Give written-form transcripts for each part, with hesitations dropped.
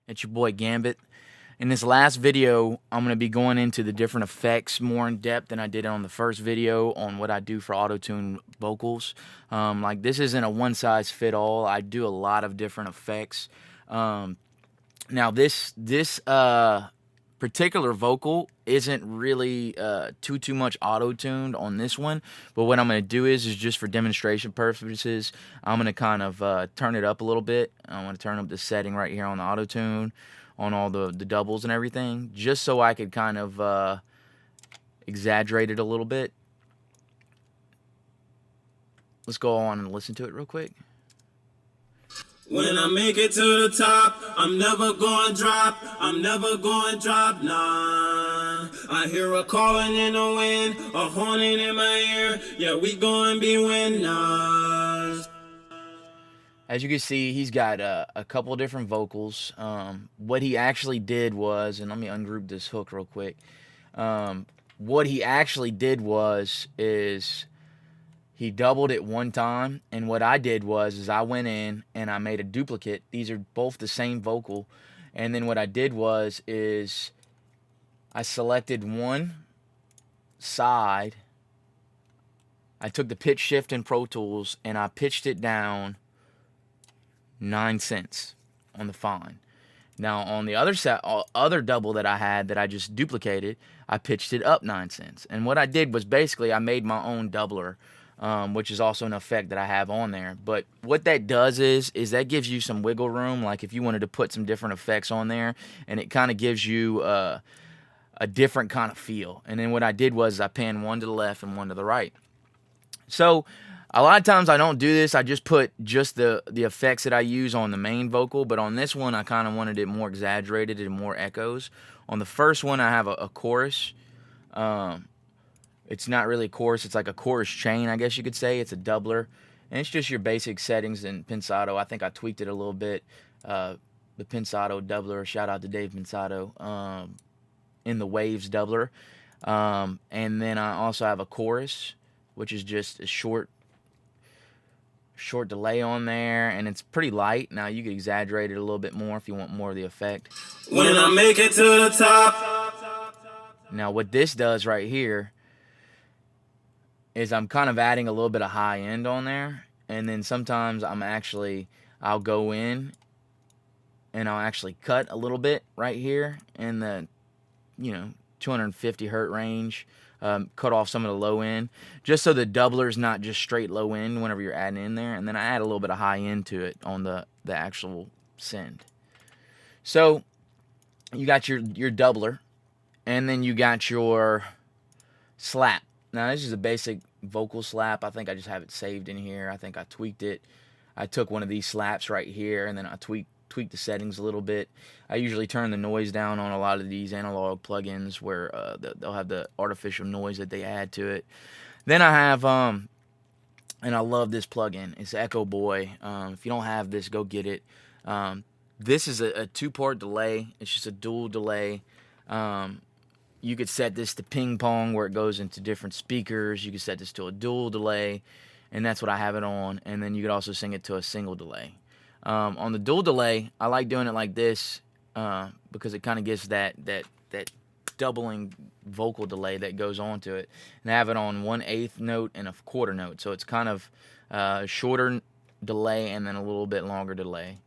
It's your boy Gambit. In this last video, I'm going to be going into the different effects more in depth than I did on the first video on what I do for auto-tune vocals. Like, this isn't a one-size-fit-all. I do a lot of different effects. Now, this particular vocal isn't really too much auto-tuned on this one, but what I'm going to do is just for demonstration purposes, I'm going to kind of turn it up a little bit. I'm going to turn up the setting right here on the auto-tune, on all the doubles and everything, just so I could kind of exaggerate it a little bit. Let's go on and listen to it real quick. When I make it to the top, I'm never going to drop. I'm never going to drop, nah. I hear a calling in the wind, a horning in my ear. Yeah, we going to be winners. As you can see, he's got a couple different vocals. What he actually did was, and let me ungroup this hook real quick. What he actually did is he doubled it one time, and what I did was I went in and I made a duplicate. These are both the same vocal, and then what I did was I selected one side. I took the pitch shift in Pro Tools and I pitched it down 9 cents on the fine. Now on the other side, other double that I had that I just duplicated, I pitched it up 9 cents. And what I did was basically I made my own doubler, which is also an effect that I have on there. But what that does is that gives you some wiggle room, like if you wanted to put some different effects on there, and it kind of gives you a different kind of feel. And then what I did was I panned one to the left and one to the right. So a lot of times I don't do this. I just put the effects that I use on the main vocal, but on this one I kind of wanted it more exaggerated and more echoes. On the first one I have a chorus. It's not really a chorus. It's like a chorus chain, I guess you could say. It's a doubler, and it's just your basic settings in Pensato. I think I tweaked it a little bit. The Pensato doubler. Shout out to Dave Pensato. In the Waves doubler. And then I also have a chorus, which is just a short delay on there, and it's pretty light. Now you could exaggerate it a little bit more if you want more of the effect. When I make it to the top. Now what this does right here is I'm kind of adding a little bit of high end on there, and then sometimes I'll go in and I'll actually cut a little bit right here in the 250 hertz range. Cut off some of the low end, just so the doubler's not just straight low end whenever you're adding in there, and then I add a little bit of high end to it on the actual send. So you got your doubler, and then you got your slap. Now this is a basic vocal slap. I think I just have it saved in here. I think I tweaked it. I took one of these slaps right here, and then I tweaked the settings a little bit. I usually turn the noise down on a lot of these analog plugins where they'll have the artificial noise that they add to it. Then I have, and I love this plugin. It's Echo Boy. If you don't have this, go get it. This is a two-part delay. It's just a dual delay. You could set this to ping pong where it goes into different speakers. You could set this to a dual delay, and that's what I have it on. And then you could also sing it to a single delay. On the dual delay, I like doing it like this because it kind of gives that doubling vocal delay that goes on to it. And I have it on 1/8 note and a quarter note, so it's kind of shorter delay and then a little bit longer delay.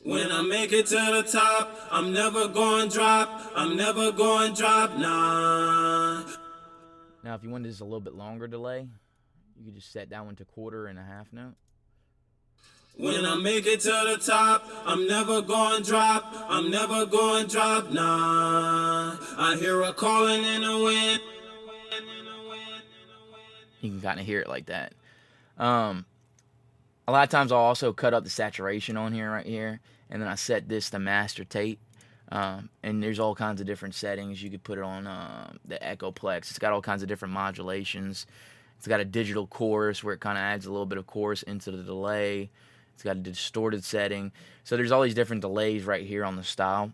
When I make it to the top, I'm never going to drop. I'm never going to drop, nah. Now, if you wanted just a little bit longer delay, you could just set that one to 1/4 note. When I make it to the top, I'm never going to drop. I'm never going to drop, nah. I hear a calling in the wind. You can kind of hear it like that. A lot of times I'll also cut up the saturation on here right here, and then I set this to master tape. And there's all kinds of different settings. You could put it on the Echoplex. It's got all kinds of different modulations. It's got a digital chorus where it kind of adds a little bit of chorus into the delay. It's got a distorted setting. So there's all these different delays right here on the style.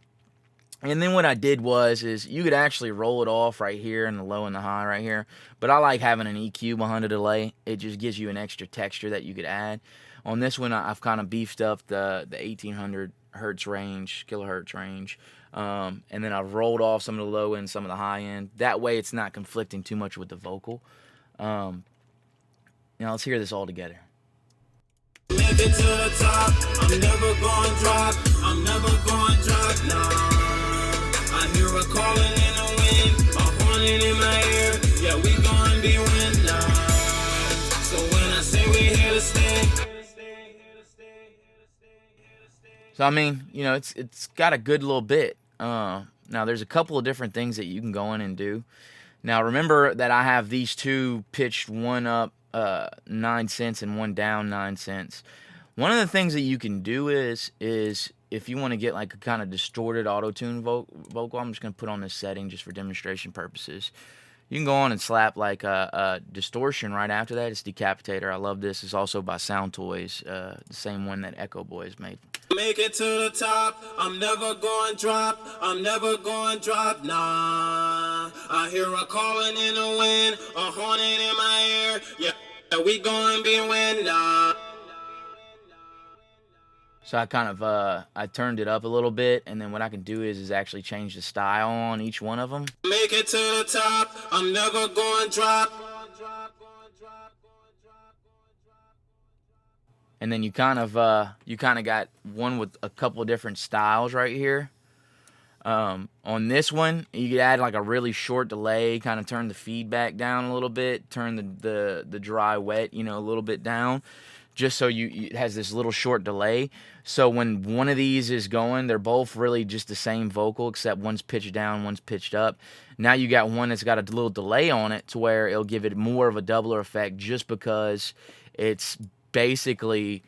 And then what I did is you could actually roll it off right here in the low and the high right here. But I like having an EQ behind the delay. It just gives you an extra texture that you could add. On this one, I've kind of beefed up the 1800 hertz range, kilohertz range. And then I've rolled off some of the low end, some of the high end. That way it's not conflicting too much with the vocal. Now let's hear this all together. Make it to the top, I'm never going to drop, I'm never going to drop, nah. I hear a calling in the wind, a hornet in my ear, yeah, we gonna be winners. So when I say we here to stay. So I mean, you know, it's got a good little bit. Now there's a couple of different things that you can go in and do. Now remember that I have these two pitched, one up 9 cents and one down 9 cents. One of the things that you can do is if you want to get like a kind of distorted auto-tune vocal, I'm just going to put on this setting just for demonstration purposes. You can go on and slap like a distortion right after that. It's Decapitator. I love this. It's also by Sound Toys, the same one that Echo Boys made. Make it to the top, I'm never going to drop, I'm never going to drop, nah. I hear a calling in the wind, a hornet in my ear, yeah, we gonna be winners. So I kind of I turned it up a little bit, and then what I can do is actually change the style on each one of them. Make it to the top, I'm never going to drop. And then you kind of got one with a couple of different styles right here. On this one, you could add like a really short delay, kind of turn the feedback down a little bit, turn the dry wet, you know, a little bit down, just so it has this little short delay. So when one of these is going, they're both really just the same vocal, except one's pitched down, one's pitched up. Now you got one that's got a little delay on it to where it'll give it more of a doubler effect, just because it's basically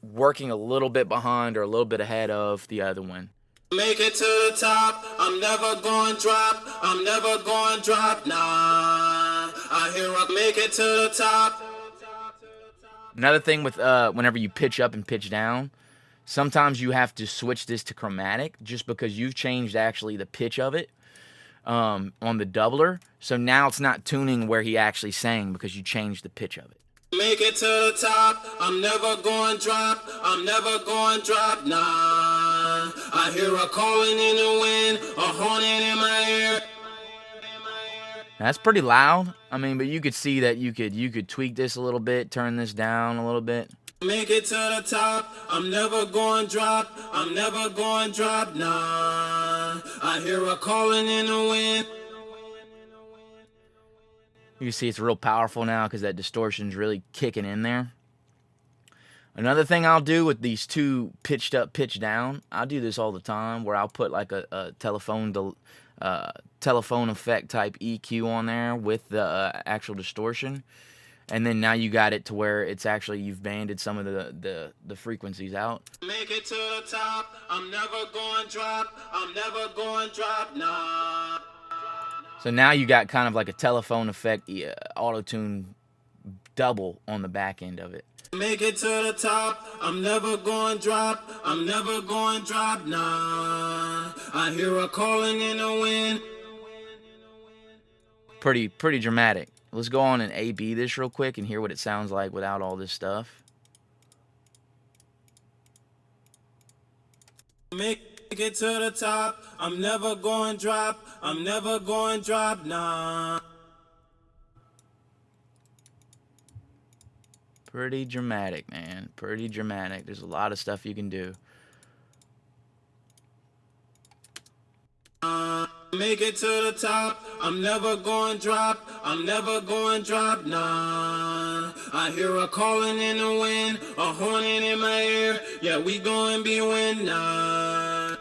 working a little bit behind or a little bit ahead of the other one. Make it to the top, I'm never going to drop, I'm never going to drop, nah. I hear I make it to the top. Another thing with whenever you pitch up and pitch down, sometimes you have to switch this to chromatic just because you've changed actually the pitch of it on the doubler. So now it's not tuning where he actually sang because you changed the pitch of it. Make it to the top, I'm never going to drop, I'm never going to drop, nah. I hear a calling in the wind, a hornet in my ear. That's pretty loud. I mean, but you could see that you could tweak this a little bit, turn this down a little bit. Make it to the top, I'm never going to drop, I'm never going to drop, nah. I hear a calling in the wind. You can see it's real powerful now because that distortion's really kicking in there. Another thing I'll do with these two pitched up, pitched down, I do this all the time where I'll put like a telephone effect type EQ on there with the actual distortion. And then now you got it to where it's actually, you've banded some of the frequencies out. Make it to the top, I'm never going to drop, I'm never going to drop, nah. So now you got kind of like a telephone effect auto-tune double on the back end of it. Make it to the top, I'm never going to drop, I'm never going to drop, nah. I hear a calling in the wind. Pretty dramatic. Let's go on and A/B this real quick and hear what it sounds like without all this stuff. Make it to the top, I'm never going to drop, I'm never going to drop, nah. Pretty dramatic, man. Pretty dramatic. There's a lot of stuff you can do. Make it to the top, I'm never going to drop, I'm never going to drop, nah. I hear a calling in the wind, a hornet in my ear, yeah, we gonna be winners.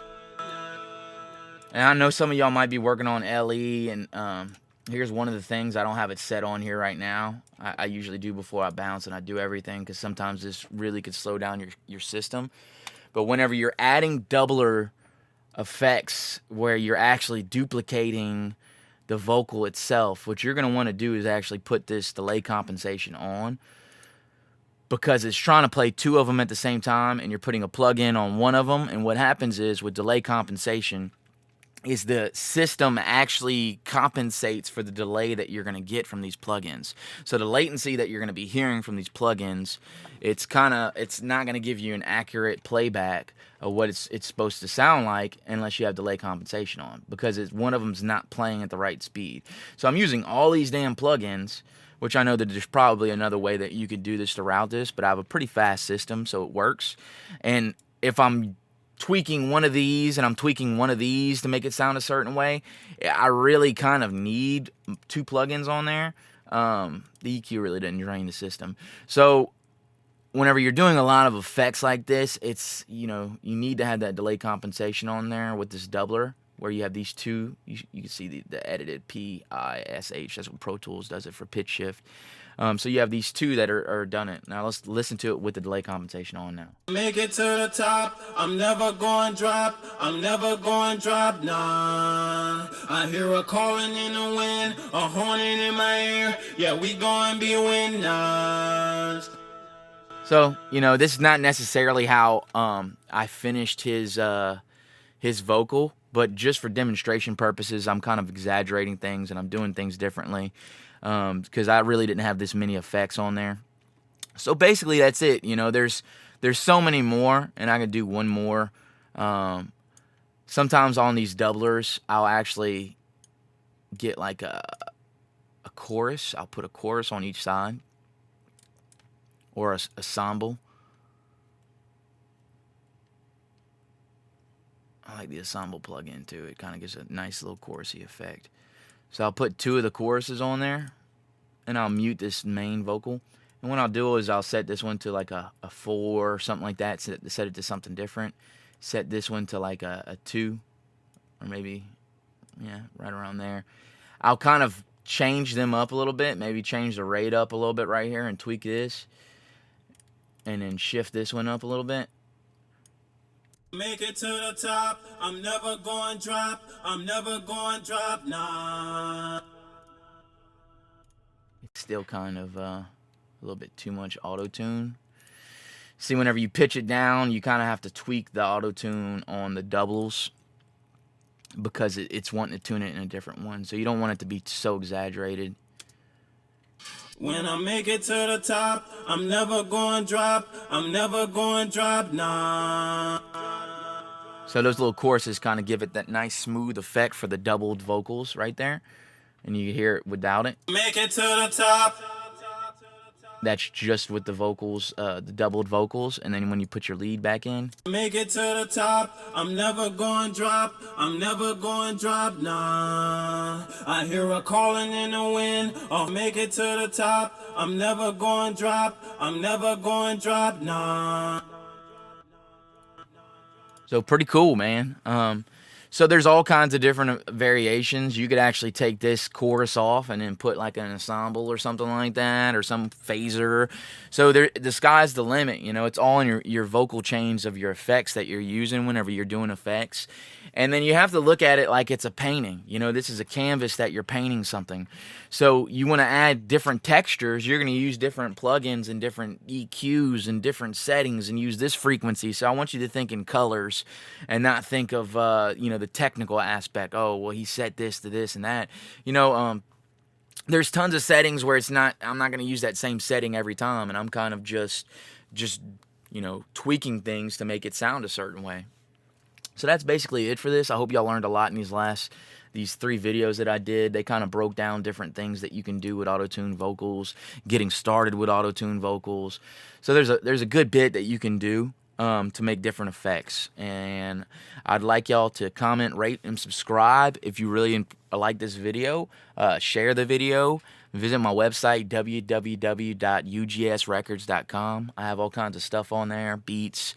And I know some of y'all might be working on LE, and here's one of the things. I don't have it set on here right now. I usually do before I bounce, and I do everything because sometimes this really could slow down your system. But whenever you're adding doubler effects where you're actually duplicating the vocal itself, what you're going to want to do is actually put this delay compensation on. because it's trying to play two of them at the same time, and you're putting a plug-in on one of them. And what happens is, with delay compensation, is the system actually compensates for the delay that you're going to get from these plugins. So the latency that you're going to be hearing from these plugins, it's not going to give you an accurate playback of what it's supposed to sound like unless you have delay compensation on, because one of them's not playing at the right speed. So I'm using all these damn plugins, which I know that there's probably another way that you could do this to route this, but I have a pretty fast system, so it works. And if I'm tweaking one of these and I'm tweaking one of these to make it sound a certain way, I really kind of need two plugins on there. The EQ really didn't drain the system. So whenever you're doing a lot of effects like this, it's, you need to have that delay compensation on there with this doubler, where you have these two. You can see the edited PISH. That's what Pro Tools does it for pitch shift. So you have these two that are done it. Now let's listen to it with the delay compensation on now. Make it to the top, I'm never going drop, I'm never going drop, nah. I hear a calling in the wind, a horning in my ear, yeah, we going be winners. So, this is not necessarily how I finished his vocal, but just for demonstration purposes, I'm kind of exaggerating things and I'm doing things differently. Because I really didn't have this many effects on there. So basically that's it. There's so many more, and I could do one more. Sometimes on these doublers, I'll actually get like a chorus. I'll put a chorus on each side, or a ensemble. I like the ensemble plug-in too. It kind of gives a nice little chorusy effect. So I'll put two of the choruses on there, and I'll mute this main vocal. And what I'll do is I'll set this one to like a 4 or something like that, set it to something different. Set this one to like a 2, or maybe, yeah, right around there. I'll kind of change them up a little bit, maybe change the rate up a little bit right here and tweak this, and then shift this one up a little bit. Make it to the top, I'm never going drop, I'm never going drop, nah. It's still kind of a little bit too much auto-tune. See, whenever you pitch it down, you kind of have to tweak the auto-tune on the doubles, because it's wanting to tune it in a different one. So you don't want it to be so exaggerated. When I make it to the top, I'm never going drop, I'm never going drop, nah. So those little choruses kind of give it that nice smooth effect for the doubled vocals right there. And you can hear it without it. Make it to the top. That's just with the vocals, the doubled vocals. And then when you put your lead back in. Make it to the top, I'm never going drop, I'm never going drop, nah. I hear a calling in the wind, I'll make it to the top, I'm never going drop, I'm never going drop, nah. So pretty cool, man. So there's all kinds of different variations. You could actually take this chorus off and then put like an ensemble or something like that, or some phaser. So the sky's the limit. It's all in your vocal chains of your effects that you're using whenever you're doing effects. And then you have to look at it like it's a painting. This is a canvas that you're painting something. So you want to add different textures. You're going to use different plugins and different EQs and different settings and use this frequency. So I want you to think in colors and not think of, the technical aspect. Oh, well, he set this to this and that. There's tons of settings where I'm not going to use that same setting every time. And I'm kind of just tweaking things to make it sound a certain way. So that's basically it for this. I hope y'all learned a lot in these 3 videos that I did. They kind of broke down different things that you can do with auto-tune vocals, getting started with auto-tune vocals. So there's a good bit that you can do to make different effects. And I'd like y'all to comment, rate, and subscribe if you really like this video. Share the video. Visit my website, www.ugsrecords.com. I have all kinds of stuff on there, beats,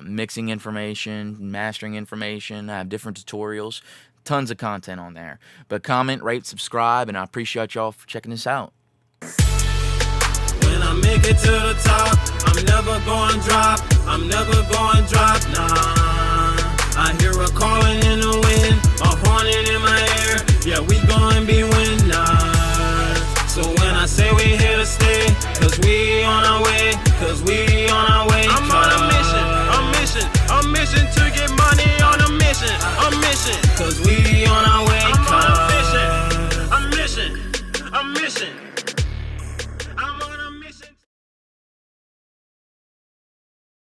mixing information, mastering information. I have different tutorials, tons of content on there. But comment, rate, subscribe, and I appreciate y'all for checking this out. When I make it to the top, I'm never going drop, I'm never going drop, nah. I hear a calling in the wind, a horning in my ear, yeah, we going be winners. So when I say we here to stay, 'cause we on our way